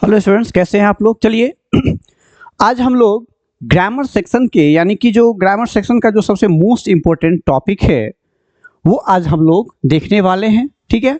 Hello students, कैसे हैं आप लोग। चलिए आज हम लोग ग्रामर सेक्शन के यानी कि जो ग्रामर सेक्शन का जो सबसे मोस्ट इम्पोर्टेंट टॉपिक है वो आज हम लोग देखने वाले हैं। ठीक है,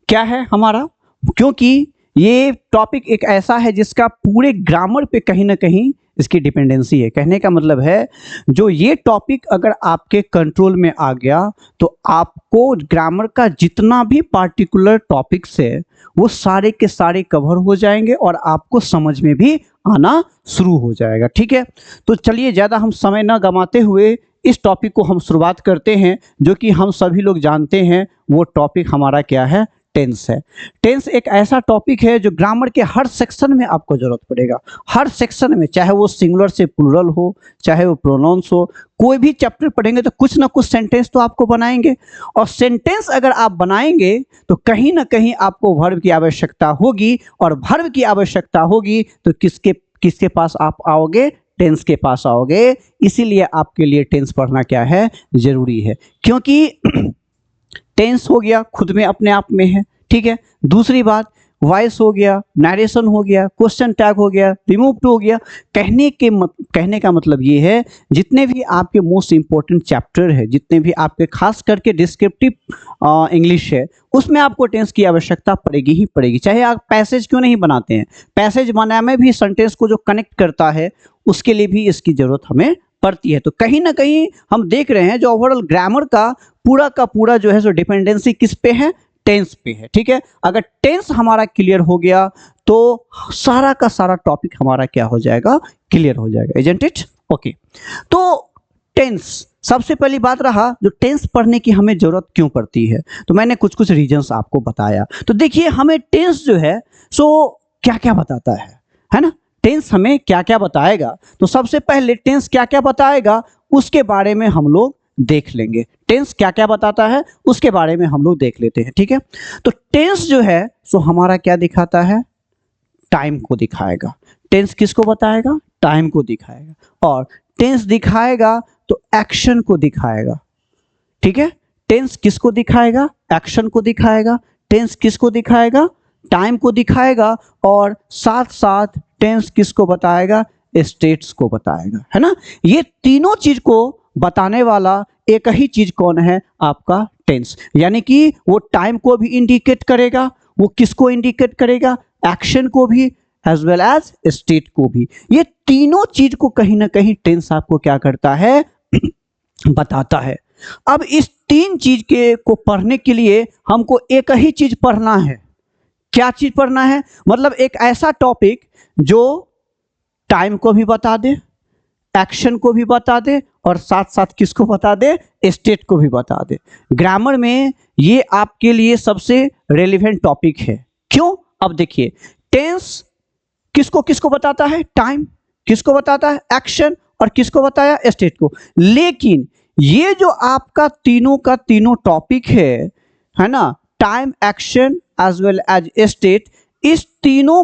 क्या है हमारा, क्योंकि ये टॉपिक एक ऐसा है जिसका पूरे ग्रामर पे कहीं ना कहीं इसकी डिपेंडेंसी है। कहने का मतलब है जो ये टॉपिक अगर आपके कंट्रोल में आ गया तो आपको ग्रामर का जितना भी पार्टिकुलर टॉपिक्स है वो सारे के सारे कवर हो जाएंगे और आपको समझ में भी आना शुरू हो जाएगा। ठीक है, तो चलिए ज़्यादा हम समय ना गंवाते हुए इस टॉपिक को हम शुरुआत करते हैं। जो कि हम सभी लोग जानते हैं वो टॉपिक हमारा क्या है, टेंस है। टेंस एक ऐसा टॉपिक है जो ग्रामर के हर सेक्शन में आपको जरूरत पड़ेगा। हर सेक्शन में, चाहे वो सिंगुलर से प्लूरल हो, चाहे वो प्रोनाउंस हो, कोई भी चैप्टर पढ़ेंगे तो कुछ ना कुछ सेंटेंस तो आपको बनाएंगे। और सेंटेंस अगर आप बनाएंगे तो कहीं ना कहीं आपको वर्ब की आवश्यकता होगी, और वर्ब की आवश्यकता होगी तो किसके किसके पास आप आओगे, टेंस के पास आओगे। इसीलिए आपके लिए टेंस पढ़ना क्या है, जरूरी है। क्योंकि टेंस हो गया खुद में अपने आप में है। ठीक है, दूसरी बात वॉइस हो गया, नरेशन हो गया, क्वेश्चन टैग हो गया, रिमूव टू हो गया। कहने का मतलब ये है जितने भी आपके मोस्ट इंपॉर्टेंट चैप्टर है, जितने भी आपके खास करके डिस्क्रिप्टिव इंग्लिश है, उसमें आपको टेंस की आवश्यकता पड़ेगी ही पड़ेगी। चाहे आप पैसेज क्यों नहीं बनाते हैं, पैसेज बनाने में भी सेंटेंस को जो कनेक्ट करता है उसके लिए भी इसकी जरूरत हमें पड़ती है। तो कहीं ना कहीं हम देख रहे हैं जो ओवरऑल ग्रामर का पूरा जो है सो डिपेंडेंसी किस पे है, टेंस पे है। ठीक है, अगर टेंस हमारा क्लियर हो गया तो सारा का सारा टॉपिक हमारा क्या हो जाएगा, क्लियर हो जाएगा। Isn't it? ओके, तो टेंस सबसे पहली बात रहा, जो टेंस पढ़ने की हमें जरूरत क्यों पड़ती है, तो मैंने कुछ कुछ रीजंस आपको बताया। तो देखिए हमें टेंस जो है सो क्या क्या बताता है ना। टेंस हमें क्या क्या बताएगा, तो सबसे पहले टेंस क्या क्या बताएगा उसके बारे में हम लोग देख लेंगे। टेंस क्या क्या बताता है उसके बारे में हम लोग देख लेते हैं। ठीक है, तो टेंस जो है सो हमारा क्या दिखाता है, टाइम को दिखाएगा। टेंस किसको बताएगा, टाइम को दिखाएगा। और टेंस दिखाएगा तो एक्शन को दिखाएगा। ठीक है, टेंस किसको दिखाएगा, एक्शन को दिखाएगा। टेंस किसको दिखाएगा, टाइम को दिखाएगा। और साथ साथ टेंस किसको बताएगा, स्टेट्स को बताएगा, है ना। ये तीनों चीज को बताने वाला एक ही चीज कौन है, आपका टेंस। यानी कि वो टाइम को भी इंडिकेट करेगा, वो किसको इंडिकेट करेगा, एक्शन को भी एज वेल एज स्टेट को भी। ये तीनों चीज को कहीं ना कहीं टेंस आपको क्या करता है, बताता है। अब इस तीन चीज के को पढ़ने के लिए हमको एक ही चीज पढ़ना है। क्या चीज पढ़ना है, मतलब एक ऐसा टॉपिक जो टाइम को भी बता दे, एक्शन को भी बता दे, और साथ साथ किसको बता दे, स्टेट को भी बता दे। ग्रामर में ये आपके लिए सबसे रेलेवेंट टॉपिक है। क्यों, अब देखिए टेंस किसको किसको बताता है, टाइम किसको बताता है, एक्शन, और किसको बताया, स्टेट को। लेकिन ये जो आपका तीनों का तीनों टॉपिक है ना, time, action as well as state, इस तीनों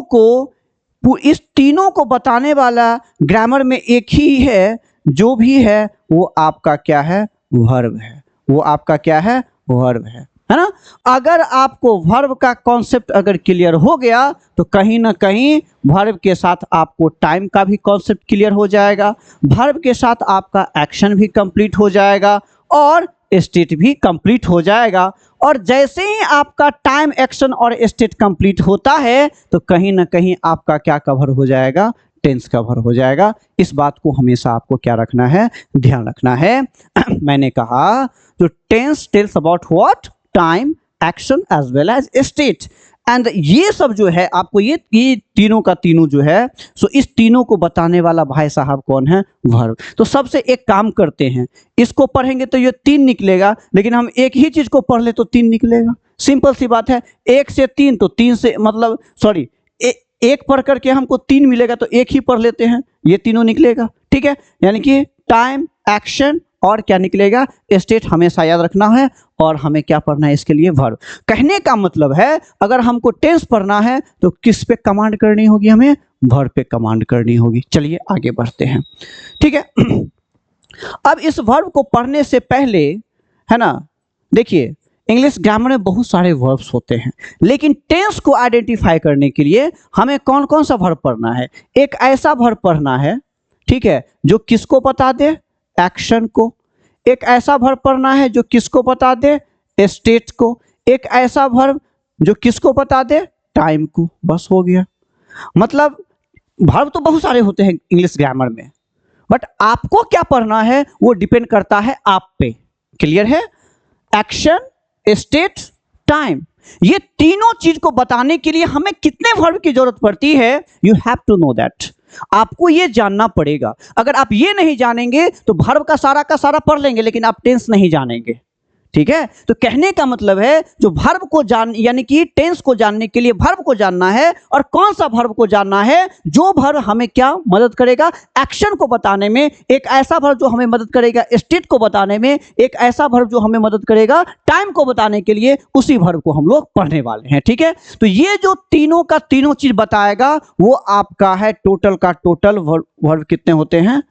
को बताने वाला ग्रामर में एक ही है, जो भी है वो आपका क्या है, वर्ब है। वो आपका क्या है, वर्ब है ना। अगर आपको वर्ब का कॉन्सेप्ट अगर क्लियर हो गया तो कहीं ना कहीं वर्ब के साथ आपको टाइम का भी कॉन्सेप्ट क्लियर हो जाएगा, वर्ब के साथ आपका एक्शन भी कंप्लीट हो जाएगा, और स्टेट भी कंप्लीट हो जाएगा। और जैसे ही आपका टाइम, एक्शन और स्टेट कंप्लीट होता है तो कहीं ना कहीं आपका क्या कवर हो जाएगा, टेंस कवर हो जाएगा। इस बात को हमेशा आपको क्या रखना है, ध्यान रखना है। मैंने कहा जो tense tells about what, time, action as well as state. And ये सब जो है आपको ये तीनों का तीनों जो है सो इस तीनों को बताने वाला भाई साहब कौन है, वर्ब। तो सबसे एक काम करते हैं, इसको पढ़ेंगे तो ये 3 निकलेगा, लेकिन हम एक ही चीज को पढ़ ले तो 3 निकलेगा। सिंपल सी बात है, 1 से 3 तो 3 से मतलब सॉरी, एक पढ़ करके हमको 3 मिलेगा तो एक ही पढ़ लेते हैं, ये तीनों निकलेगा। ठीक है, यानी कि टाइम, एक्शन और क्या निकलेगा, स्टेट हमेशा याद रखना है। और हमें क्या पढ़ना है इसके लिए, वर्ब। कहने का मतलब है अगर हमको टेंस पढ़ना है तो किस पे कमांड करनी होगी, हमें वर्ब पे कमांड करनी होगी। चलिए आगे बढ़ते हैं। ठीक है, अब इस वर्ब को पढ़ने से पहले है ना, देखिए इंग्लिश ग्रामर में बहुत सारे वर्ब्स होते हैं, लेकिन टेंस को आइडेंटिफाई करने के लिए हमें कौन कौन सा वर्ब पढ़ना है? एक ऐसा वर्ब पढ़ना है, ठीक है, जो किसको बता दे? एक्शन को। एक ऐसा वर्ब पढ़ना है जो किसको बता दे? स्टेट को। एक ऐसा वर्ब जो किसको बता दे? टाइम को। बस हो गया। मतलब वर्ब तो बहुत सारे होते हैं इंग्लिश ग्रामर में, बट आपको क्या पढ़ना है वो डिपेंड करता है आप पे। क्लियर है? एक्शन, स्टेट, टाइम, ये तीनों चीज को बताने के लिए हमें कितने वर्ब की जरूरत पड़ती है? You have to know that. आपको ये जानना पड़ेगा। अगर आप ये नहीं जानेंगे तो वर्ब का सारा पढ़ लेंगे, लेकिन आप टेंस नहीं जानेंगे। ठीक है? तो कहने का मतलब है जो वर्ब को यानी कि टेंस को जानने के लिए वर्ब को जानना है, और कौन सा वर्ब को जानना है? जो वर्ब हमें क्या मदद करेगा? एक्शन को बताने में। एक ऐसा वर्ब जो हमें मदद करेगा स्टेट को बताने में। एक ऐसा वर्ब जो हमें मदद करेगा टाइम को बताने के लिए। उसी वर्ब को हम लोग पढ़ने वाले हैं। ठीक है? तो ये जो तीनों का तीनों चीज बताएगा वो आपका है टोटल का टोटल। वर्ब कितने होते हैं?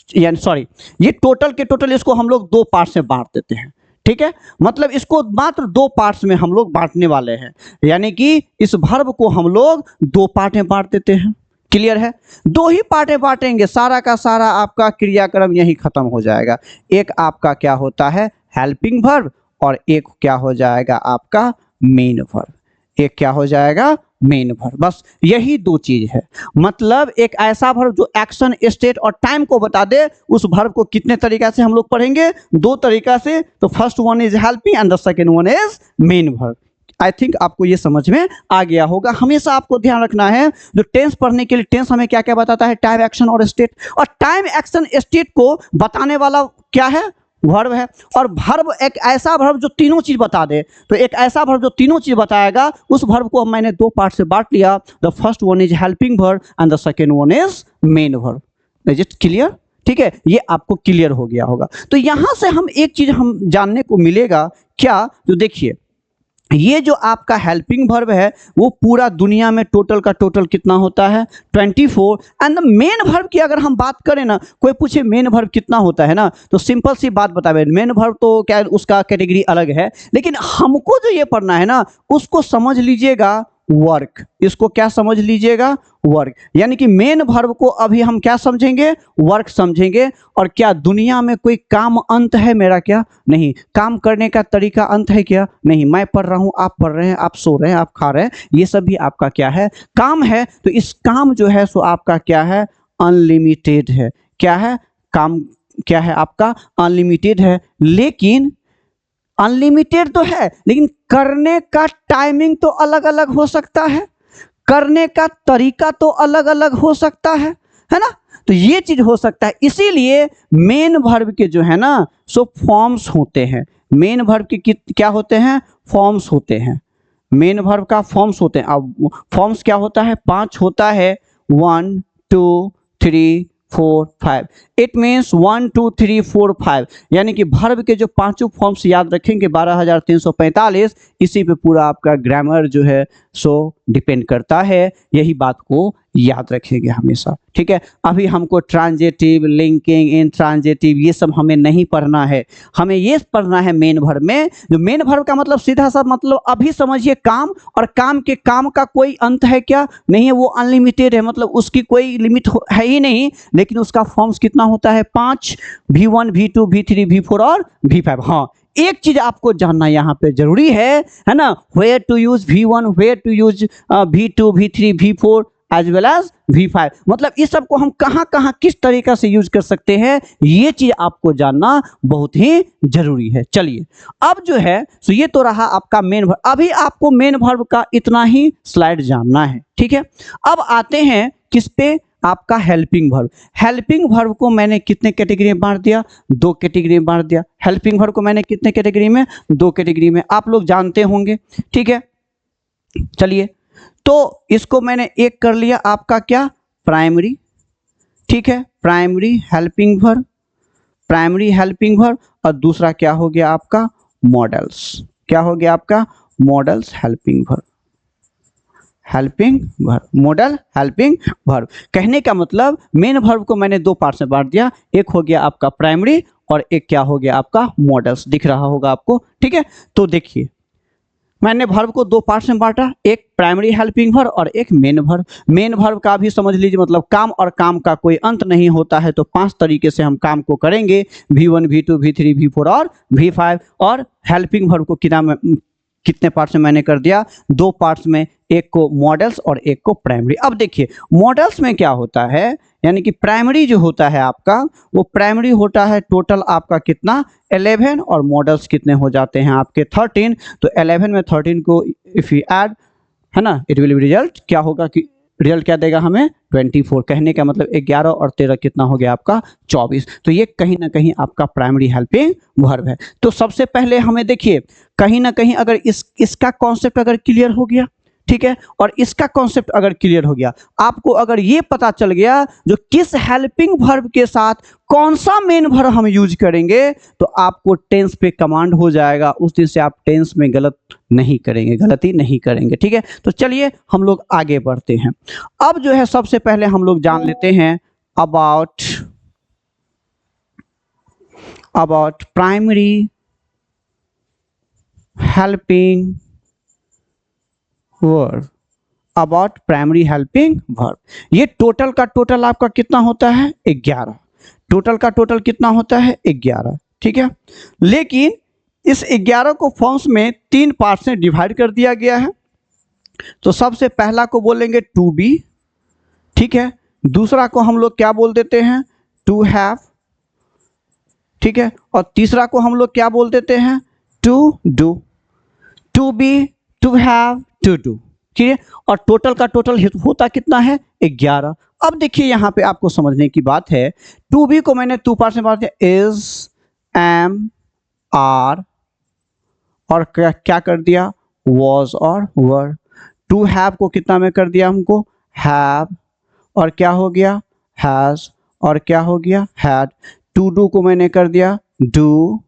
यानी सॉरी, ये टोटल के टोटल इसको हम लोग दो पार्ट में बांट देते हैं। ठीक है? मतलब इसको मात्र दो पार्ट्स में हम लोग बांटने वाले हैं, यानी कि इस वर्ब को हम लोग दो पार्ट में बांट देते हैं। क्लियर है? दो ही पार्ट में बांटेंगे, सारा का सारा आपका क्रियाक्रम यही खत्म हो जाएगा। एक आपका क्या होता है? हेल्पिंग वर्ब, और एक क्या हो जाएगा आपका? Main verb. एक क्या हो जाएगा? Main verb. बस यही दो चीज है। मतलब एक ऐसा वर्ब जो एक्शन, स्टेट और टाइम को बता दे, उस वर्ब को कितने तरीका से हम लोग पढ़ेंगे? दो तरीका से। तो first one is helping and the second one is main verb. I think आपको ये समझ में आ गया होगा। हमेशा आपको ध्यान रखना है, जो टेंस पढ़ने के लिए टेंस हमें क्या क्या बताता है? टाइम, एक्शन और स्टेट। और टाइम, एक्शन, स्टेट को बताने वाला क्या है? वर्ब है। और वर्ब एक ऐसा वर्ब जो तीनों चीज बता दे। तो एक ऐसा वर्ब जो तीनों चीज बताएगा, उस वर्ब को मैंने दो पार्ट से बांट लिया। The first one is helping verb and the second one is main verb. Is it clear? ठीक है? ये आपको क्लियर हो गया होगा। तो यहां से हम एक चीज हम जानने को मिलेगा क्या? तो देखिए, ये जो आपका हेल्पिंग वर्ब है वो पूरा दुनिया में टोटल का टोटल कितना होता है? 24। एंड द मेन वर्ब की अगर हम बात करें ना, कोई पूछे मेन वर्ब कितना होता है ना, तो सिंपल सी बात बतावे, मेन वर्ब तो क्या उसका कैटेगरी अलग है, लेकिन हमको जो ये पढ़ना है ना उसको समझ लीजिएगा वर्क। इसको क्या समझ लीजिएगा? वर्क। यानी कि मेन वर्ब को अभी हम क्या समझेंगे? वर्क समझेंगे। और क्या दुनिया में कोई काम अंत है मेरा? क्या नहीं। काम करने का तरीका अंत है क्या? नहीं। मैं पढ़ रहा हूं, आप पढ़ रहे हैं, आप सो रहे हैं, आप खा रहे हैं, ये सब भी आपका क्या है? काम है। तो इस काम जो है सो आपका क्या है? अनलिमिटेड है। क्या है? काम क्या है आपका? अनलिमिटेड है। लेकिन अनलिमिटेड तो है, लेकिन करने का टाइमिंग तो अलग अलग हो सकता है, करने का तरीका तो अलग अलग हो सकता है ना? तो ये चीज हो सकता है। इसीलिए मेन वर्ब के जो है ना सो फॉर्म्स होते हैं। मेन वर्ब के क्या होते हैं? फॉर्म्स होते हैं। मेन वर्ब का फॉर्म्स होते हैं। अब फॉर्म्स क्या होता है? 5 होता है। 1 2 3 4 5। इट मीन्स 1 2 3 4 5, यानी कि वर्ब के जो पांचों फॉर्म्स याद रखेंगे 12,345, इसी पे पूरा आपका ग्रामर जो है सो डिपेंड करता है। यही बात को याद रखेंगे हमेशा। ठीक है? अभी हमको ट्रांजिटिव, लिंकिंग, इंट्रांजिटिव ये सब हमें नहीं पढ़ना है। हमें ये पढ़ना है मेन वर्ब में। जो मेन वर्ब का मतलब सीधा सा मतलब अभी समझिए काम, और काम के काम का कोई अंत है क्या? नहीं है। वो अनलिमिटेड है, मतलब उसकी कोई लिमिट है ही नहीं। लेकिन उसका फॉर्म्स कितना होता है? 5। V1 V2 V3 V4 और V5। हाँ, एक चीज आपको जानना यहाँ पे जरूरी है ना? Where to use V1, where to use V2 V3 V4 as well as V5। मतलब इस सब को हम कहाँ कहाँ किस तरीका से यूज कर सकते हैं, ये चीज आपको जानना बहुत ही जरूरी है। चलिए, अब जो है सो ये तो रहा आपका मेन वर्ब। अभी आपको मेन वर्ब का इतना ही स्लाइड जानना है। ठीक है? अब आते हैं किस पे? आपका हेल्पिंग वर्ब। हेल्पिंग वर्ब को मैंने कितने कैटेगरी में बांट दिया? 2 कैटेगरी में बांट दिया। हेल्पिंग वर्ब को मैंने कितने कैटेगरी में? 2 कैटेगरी में। आप लोग जानते होंगे। ठीक है? चलिए, तो इसको मैंने एक कर लिया आपका क्या? प्राइमरी। ठीक है? Primary helping verb, primary helping verb. और दूसरा क्या हो गया आपका? मॉडल्स। क्या हो गया आपका? Models helping verb. Helping verb, model helping verb. कहने का मतलब मेन वर्ब को मैंने 2 पार्ट में बांट दिया। एक हो गया आपका प्राइमरी और एक क्या हो गया आपका? मॉडल्स। दिख रहा होगा आपको। ठीक है? तो देखिए, मैंने वर्ब को दो पार्ट्स में बांटा, एक प्राइमरी हेल्पिंग वर्ब और एक मेन वर्ब। मेन वर्ब का भी समझ लीजिए मतलब काम, और काम का कोई अंत नहीं होता है, तो 5 तरीके से हम काम को करेंगे, V1 V2 V3 V4 और V5। और हेल्पिंग वर्ब को कितने पार्ट्स में मैंने कर दिया, 2 पार्ट्स में, एक को मॉडल्स और एक को प्राइमरी। अब देखिए मॉडल्स में क्या होता है, यानी कि प्राइमरी जो होता है आपका, वो प्राइमरी होता है टोटल आपका कितना 11, और मॉडल्स कितने हो जाते हैं आपके 13। तो 11 में 13 को इफ यू ऐड, है ना, इट विल बी रिजल्ट क्या होगा कि रिजल्ट क्या देगा हमें 24। कहने का मतलब 11 और 13 कितना हो गया आपका 24। तो ये कहीं ना कहीं आपका प्राइमरी हेल्पिंग वर्ब है। तो सबसे पहले हमें देखिए कहीं ना कहीं अगर इसका कॉन्सेप्ट अगर क्लियर हो गया, ठीक है, और इसका कॉन्सेप्ट अगर क्लियर हो गया, आपको अगर ये पता चल गया जो किस हेल्पिंग वर्ब के साथ कौन सा मेन वर्ब हम यूज करेंगे, तो आपको टेंस पे कमांड हो जाएगा। उस दिन से आप टेंस में गलती नहीं करेंगे, ठीक है। तो चलिए हम लोग आगे बढ़ते हैं। अब जो है सबसे पहले हम लोग जान लेते हैं about primary helping verb. About primary helping verb, ये टोटल का टोटल आपका कितना होता है 11। टोटल का टोटल कितना होता है 11, ठीक है। लेकिन इस 11 को फॉर्म्स में 3 पार्ट्स में डिवाइड कर दिया गया है। तो सबसे पहला को बोलेंगे टू बी, ठीक है। दूसरा को हम लोग क्या बोल देते हैं टू हैव, ठीक है। और तीसरा को हम लोग क्या बोल देते हैं to do. To be, to have, to do, ठीक है। और टोटल का टोटल होता कितना है 11। अब देखिए यहां पे आपको समझने की बात है, टू बी को मैंने 2 पार्ट्स में बांट दिया, इज, एम, आर, और क्या कर दिया वॉज और वर। टू हैव को कितना में कर दिया हमको हैव, और क्या हो गया हैज, और क्या हो गया हैड। टू डू को मैंने कर दिया डू,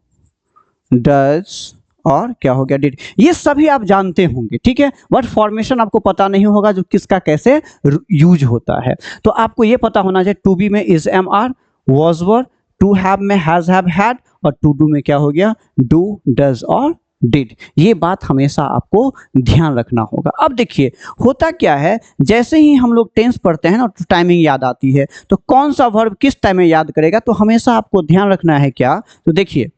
डज, और क्या हो गया डिड। ये सभी आप जानते होंगे, ठीक है, बट फॉर्मेशन आपको पता नहीं होगा जो किसका कैसे यूज होता है। तो आपको ये पता होना चाहिए टू बी में is, am, are, was, were. To have में हैज, हैव, हैड, और टू डू में क्या हो गया डू, डज और डिड। ये बात हमेशा आपको ध्यान रखना होगा। अब देखिए होता क्या है, जैसे ही हम लोग टेंस पढ़ते हैं ना तो टाइमिंग याद आती है, तो कौन सा वर्ब किस टाइम में याद करेगा, तो हमेशा आपको ध्यान रखना है क्या, तो देखिए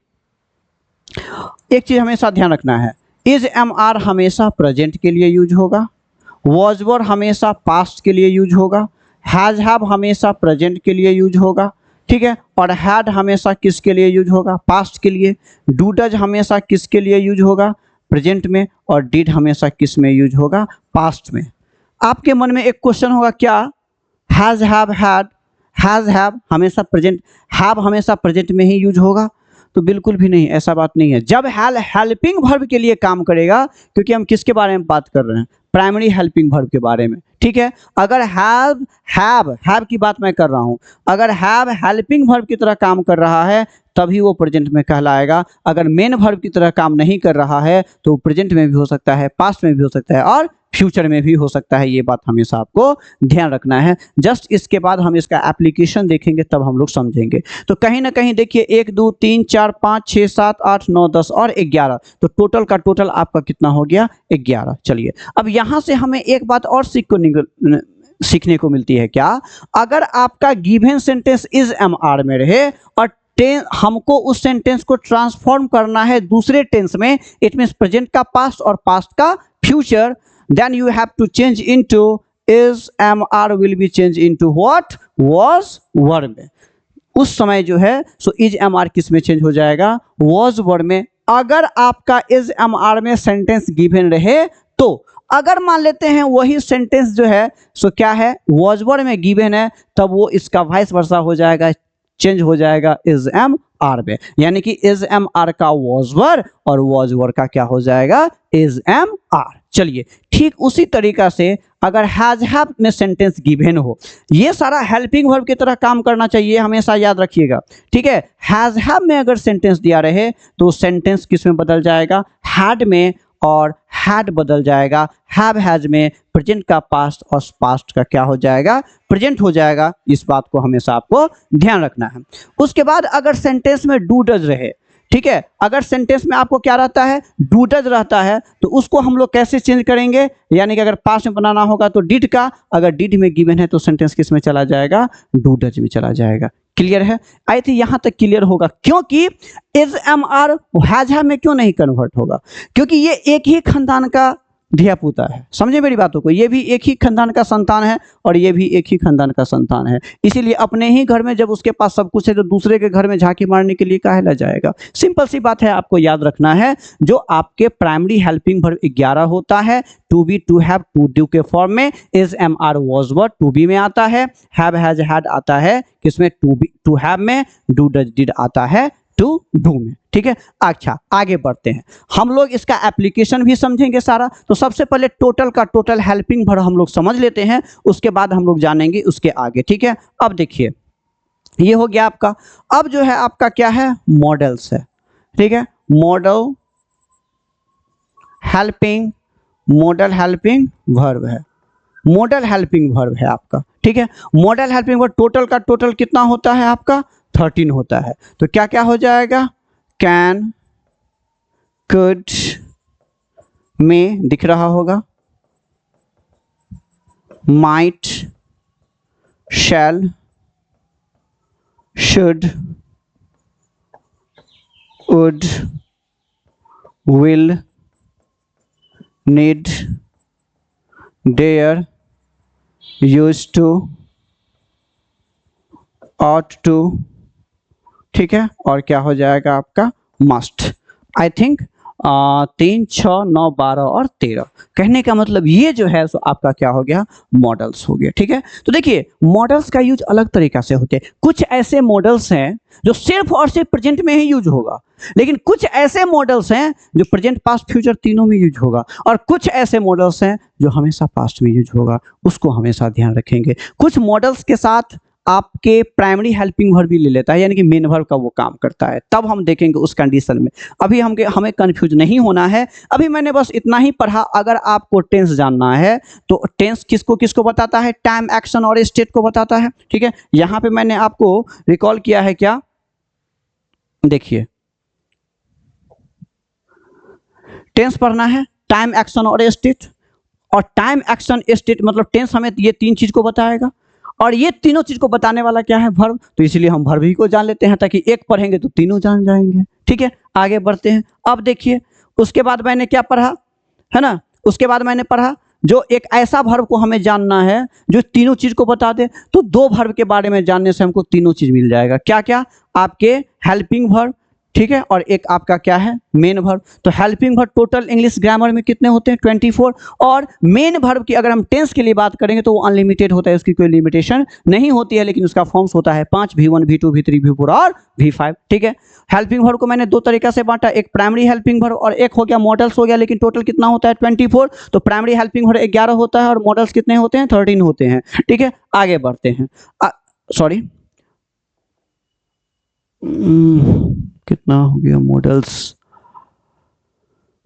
एक चीज हमेशा ध्यान रखना है, इज, एम, आर हमेशा प्रेजेंट के लिए यूज होगा, वॉज, वर हमेशा पास्ट के लिए यूज होगा, हैज, हैव हमेशा प्रेजेंट के लिए यूज होगा, ठीक है। और हैड हमेशा किसके लिए यूज होगा पास्ट के लिए। डू, डज हमेशा किसके लिए यूज होगा प्रेजेंट में, और डिड हमेशा किस में यूज होगा पास्ट में। आपके मन में एक क्वेश्चन होगा क्या has, have, had, has, have हमेशा प्रेजेंट, हैव हमेशा प्रेजेंट में ही यूज होगा, तो बिल्कुल भी नहीं, ऐसा बात नहीं है। जब हेल्पिंग वर्ब के लिए काम करेगा, क्योंकि हम किसके बारे में बात कर रहे हैं प्राइमरी हेल्पिंग वर्ब के बारे में, ठीक है। अगर हैव की बात मैं कर रहा हूं, अगर हैव हेल्पिंग वर्ब की तरह काम कर रहा है तभी वो प्रेजेंट में कहलाएगा। अगर मेन वर्ब की तरह काम नहीं कर रहा है तो प्रेजेंट में भी हो सकता है, पास्ट में भी हो सकता है, और फ्यूचर में भी हो सकता है। ये बात हमेशा आपको ध्यान रखना है। जस्ट इसके बाद हम इसका एप्लीकेशन देखेंगे तब हम लोग समझेंगे। तो कहीं ना कहीं देखिए 1 2 3 4 5 6 7 8 9 10 और 11, तो टोटल का टोटल आपका कितना हो गया 11। चलिए अब यहां से हमें एक बात और सीखने को मिलती है क्या, अगर आपका given sentence is, am, are में रहे और हमको उस सेंटेंस को ट्रांसफॉर्म करना है दूसरे टेंस में, इट मींस प्रेजेंट का पास्ट और पास्ट का future, then you have to change into is, am, are will be changed into what was, were में। उस समय जो है सो इज, एम, आर किस में चेंज हो जाएगा was, were में। अगर आपका इज, एम, आर में सेंटेंस गिवन रहे, तो अगर मान लेते हैं वही सेंटेंस जो है सो क्या है was, were में गिवन है, तब वो इसका वाइस वर्सा हो जाएगा, चेंज हो जाएगा इज, एम, आर में। यानी कि इज, एम, आर का was, were और was, were का क्या हो जाएगा इज, एम, आर। चलिए ठीक उसी तरीका से अगर हैज, हैव में सेंटेंस गिवन हो, ये सारा हेल्पिंग वर्ब की तरह काम करना चाहिए, हमेशा याद रखिएगा, ठीक है। हैज, हैव में अगर सेंटेंस दिया रहे तो सेंटेंस किस में बदल जाएगा हैड में, और हैड बदल जाएगा हैव, हैज में। प्रेजेंट का पास्ट और पास्ट का क्या हो जाएगा प्रेजेंट हो जाएगा। इस बात को हमेशा आपको ध्यान रखना है। उसके बाद अगर सेंटेंस में डू, डज रहे ठीक है। अगर सेंटेंस में आपको क्या रहता है, डू डज रहता है, तो उसको हम लोग कैसे चेंज करेंगे, यानी कि अगर पास्ट में बनाना होगा तो डिड का, अगर डिड में गिवन है तो सेंटेंस किस में चला जाएगा, डू डज में चला जाएगा। क्लियर है? आई थिंक यहां तक क्लियर होगा। क्योंकि इज एम आर हैज है में क्यों नहीं कन्वर्ट होगा, क्योंकि ये एक ही खानदान का धिया पुता है। समझे मेरी बातों को, ये भी एक ही खानदान का संतान है और ये भी एक ही खानदान का संतान है। इसीलिए अपने ही घर में जब उसके पास सब कुछ है तो दूसरे के घर में झांकी मारने के लिए काहे ला जाएगा। सिंपल सी बात है, आपको याद रखना है जो आपके प्राइमरी हेल्पिंग वर्ब 11 होता है, to be, to have, to do के फॉर्म में, is am are was were to be में आता है, हैव हैज हैड आता है किसमें, टू बी टू हैव में, डू डज डिड आता है टू डू में। ठीक है, अच्छा आगे बढ़ते हैं, हम लोग इसका एप्लीकेशन भी समझेंगे सारा। तो सबसे पहले टोटल का टोटल हेल्पिंग वर्ब हम लोग समझ लेते हैं, उसके बाद हम लोग जानेंगे उसके आगे। ठीक है, अब देखिए ये हो गया आपका। अब जो है आपका क्या है, मॉडल्स है। ठीक है, model helping, model helping verb है, मॉडल हेल्पिंग वर्ब है आपका। ठीक है, मॉडल हेल्पिंग वर्ब टोटल का टोटल कितना होता है आपका, 13 होता है। तो क्या क्या हो जाएगा, कैन, कुड में दिख रहा होगा, might, shall, should, would, will, need, dare, used to, ought to। ठीक है, और क्या हो जाएगा आपका, मस्ट। आई थिंक 3, 6, 9, 12 और 13। कहने का मतलब ये जो है सो आपका क्या हो गया, मॉडल्स हो गया। ठीक है, तो देखिए मॉडल्स का यूज अलग तरीका से होते हैं। कुछ ऐसे मॉडल्स हैं जो सिर्फ और सिर्फ प्रेजेंट में ही यूज होगा, लेकिन कुछ ऐसे मॉडल्स हैं जो प्रेजेंट, पास्ट, फ्यूचर तीनों में यूज होगा, और कुछ ऐसे मॉडल्स हैं जो हमेशा पास्ट में यूज होगा, उसको हमेशा ध्यान रखेंगे। कुछ मॉडल्स के साथ आपके प्राइमरी हेल्पिंग वर्ब भी ले लेता है, यानी कि मेन वर्ब का वो काम करता है, तब हम देखेंगे उस कंडीशन में। अभी हमें कंफ्यूज नहीं होना है, अभी मैंने बस इतना ही पढ़ा। अगर आपको टेंस जानना है तो टेंस किसको किसको बताता है, टाइम, एक्शन और स्टेट को बताता है। ठीक है, यहां पे मैंने आपको रिकॉल किया है क्या, देखिए टेंस पढ़ना है, टाइम, एक्शन और स्टेट। और टाइम, एक्शन, स्टेट मतलब टेंस हमें ये 3 चीज को बताएगा, और ये तीनों चीज को बताने वाला क्या है, वर्ब। तो इसलिए हम वर्ब ही को जान लेते हैं, ताकि एक पढ़ेंगे तो तीनों जान जाएंगे। ठीक है, आगे बढ़ते हैं। अब देखिए उसके बाद मैंने क्या पढ़ा है ना, उसके बाद मैंने पढ़ा जो एक ऐसा वर्ब को हमें जानना है जो तीनों चीज को बता दे। तो 2 वर्ब के बारे में जानने से हमको तीनों चीज मिल जाएगा। क्या क्या, आपके हेल्पिंग वर्ब, ठीक है, और एक आपका क्या है, मेन वर्ब। तो helping verb total English grammar में कितने होते हैं, 24। और मेन वर्ब की अगर हम टेंस के लिए बात करेंगे तो वो अनलिमिटेड होता है, उसकी कोई लिमिटेशन नहीं होती है, लेकिन उसका फॉर्म्स होता है 5, V1, V2, V3, V4 और V5। ठीक है, हेल्पिंग वर्ब को मैंने 2 तरीका से बांटा, एक प्राइमरी हेल्पिंग वर्ब और एक हो गया मॉडल्स हो गया। लेकिन टोटल कितना होता है, 24। तो प्राइमरी हेल्पिंग वर्ब 11 होता है और मॉडल्स कितने होते हैं, 13 होते हैं। ठीक है, आगे बढ़ते हैं। सॉरी कितना हो गया मॉडल्स।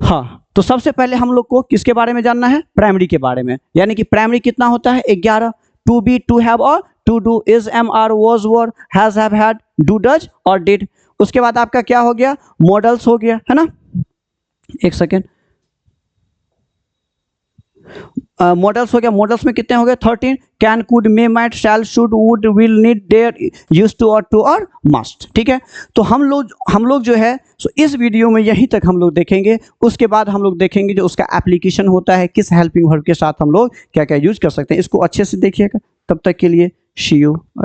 हाँ, तो सबसे पहले हम लोग को किसके बारे में जानना है, प्राइमरी के बारे में। यानी कि प्राइमरी कितना होता है, 11। टू बी, टू हैव और to do, is, am, are, was, were, has, have, had, do, does और डिड। उसके बाद आपका क्या हो गया, मॉडल्स हो गया, है ना। एक सेकेंड, मॉडल्स हो गया। मॉडल्स में कितने हो गए, 13। Can, could, may, might, shall, should, would, will, need, dare, used to और मस्ट। ठीक है, तो हम लोग जो है सो इस वीडियो में यहीं तक हम लोग देखेंगे। उसके बाद हम लोग देखेंगे जो उसका एप्लीकेशन होता है, किस हेल्पिंग वर्ब के साथ हम लोग क्या क्या यूज कर सकते हैं। इसको अच्छे से देखिएगा। तब तक के लिए सी यू।